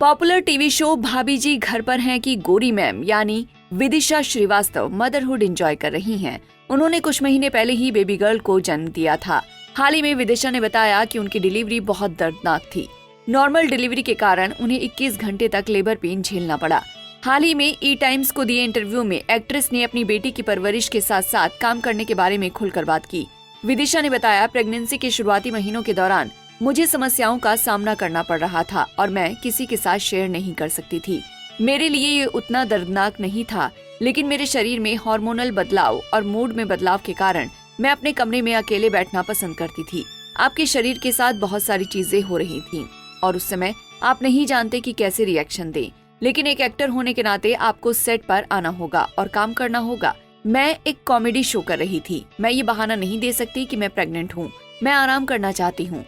Popular TV show भाभी जी घर पर हैं की गोरी मैम यानी विदिशा श्रीवास्तव मदरहुड एंजॉय कर रही हैं। उन्होंने कुछ महीने पहले ही बेबी गर्ल को जन्म दिया था। हाल ही में विदिशा ने बताया कि उनकी डिलीवरी बहुत दर्दनाक थी। नॉर्मल डिलीवरी के कारण उन्हें 21 घंटे तक लेबर पेन झेलना पड़ा। हाल ही में ई टाइम्स को दिए इंटरव्यू में एक्ट्रेस ने अपनी बेटी की परवरिश के साथ साथ काम करने के बारे में खुलकर बात की। विदिशा ने बताया, प्रेगनेंसी के शुरुआती महीनों के दौरान मुझे समस्याओं का सामना करना पड़ रहा था और मैं किसी के साथ शेयर नहीं कर सकती थी। मेरे लिए ये उतना दर्दनाक नहीं था, लेकिन मेरे शरीर में हार्मोनल बदलाव और मूड में बदलाव के कारण मैं अपने कमरे में अकेले बैठना पसंद करती थी। आपके शरीर के साथ बहुत सारी चीजें हो रही थीं और उस समय आप नहीं जानते कि कैसे रिएक्शन दें, लेकिन एक एक्टर होने के नाते आपको सेट पर आना होगा और काम करना होगा। मैं एक कॉमेडी शो कर रही थी। मैं ये बहाना नहीं दे सकती कि मैं प्रेग्नेंट हूँ। मैं आराम करना चाहती हूँ।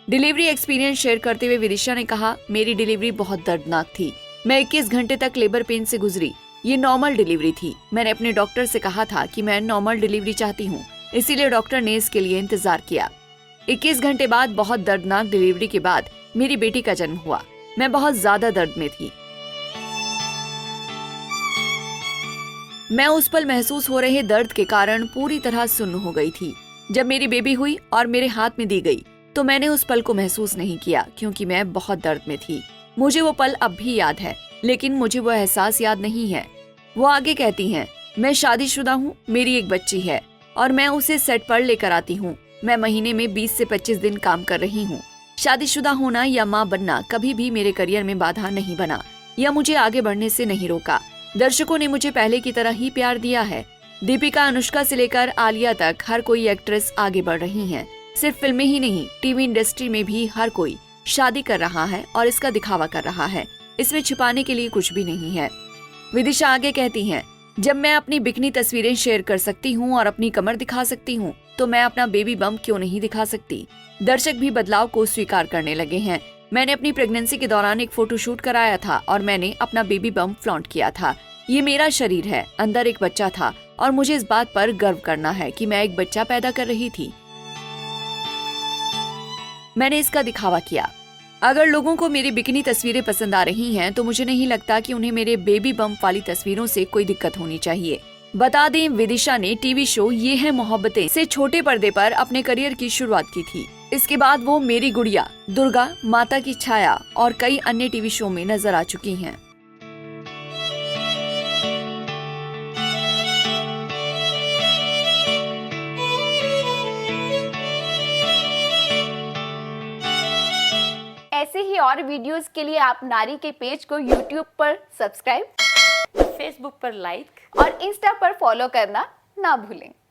डिलीवरी एक्सपीरियंस शेयर करते हुए विदिशा ने कहा, मेरी डिलीवरी बहुत दर्दनाक थी। मैं 21 घंटे तक लेबर पेन से गुजरी। ये नॉर्मल डिलीवरी थी। मैंने अपने डॉक्टर से कहा था कि मैं नॉर्मल डिलीवरी चाहती हूँ, इसीलिए डॉक्टर ने इसके लिए इंतजार किया। 21 घंटे बाद बहुत दर्दनाक डिलीवरी के बाद मेरी बेटी का जन्म हुआ। मैं बहुत ज्यादा दर्द में थी। मैं उस पल महसूस हो रहे दर्द के कारण पूरी तरह सुन्न हो गई थी। जब मेरी बेबी हुई और मेरे हाथ में दी गई तो मैंने उस पल को महसूस नहीं किया, क्योंकि मैं बहुत दर्द में थी। मुझे वो पल अब भी याद है, लेकिन मुझे वो एहसास याद नहीं है। वो आगे कहती हैं, मैं शादीशुदा हूँ, मेरी एक बच्ची है और मैं उसे सेट पर लेकर आती हूँ। मैं महीने में 20 से 25 दिन काम कर रही हूँ। शादीशुदा होना या माँ बनना कभी भी मेरे करियर में बाधा नहीं बना या मुझे आगे बढ़ने से नहीं रोका। दर्शकों ने मुझे पहले की तरह ही प्यार दिया है। दीपिका, अनुष्का से लेकर आलिया तक हर कोई एक्ट्रेस आगे बढ़ रही हैं। सिर्फ फिल्में ही नहीं, टीवी इंडस्ट्री में भी हर कोई शादी कर रहा है और इसका दिखावा कर रहा है। इसमें छिपाने के लिए कुछ भी नहीं है। विदिशा आगे कहती हैं, जब मैं अपनी बिकनी तस्वीरें शेयर कर सकती हूँ और अपनी कमर दिखा सकती हूँ, तो मैं अपना बेबी बम्प क्यों नहीं दिखा सकती। दर्शक भी बदलाव को स्वीकार करने लगे हैं। मैंने अपनी प्रेगनेंसी के दौरान एक फोटोशूट कराया था और मैंने अपना बेबी बम्प फ्लॉन्ट किया था। ये मेरा शरीर है, अंदर एक बच्चा था और मुझे इस बात पर गर्व करना है कि मैं एक बच्चा पैदा कर रही थी। मैंने इसका दिखावा किया। अगर लोगों को मेरी बिकनी तस्वीरें पसंद आ रही हैं, तो मुझे नहीं लगता कि उन्हें मेरे बेबी बम्प वाली तस्वीरों से कोई दिक्कत होनी चाहिए। बता दें, विदिशा ने टीवी शो ये है मोहब्बतें से छोटे पर्दे पर अपने करियर की शुरुआत की थी। इसके बाद वो मेरी गुड़िया, दुर्गा, माता की छाया और कई अन्य टीवी शो में नजर आ चुकी हैं। ऐसे ही और वीडियोस के लिए आप नारी के पेज को YouTube पर सब्सक्राइब, फेसबुक पर लाइक और इंस्टा पर फॉलो करना ना भूलें।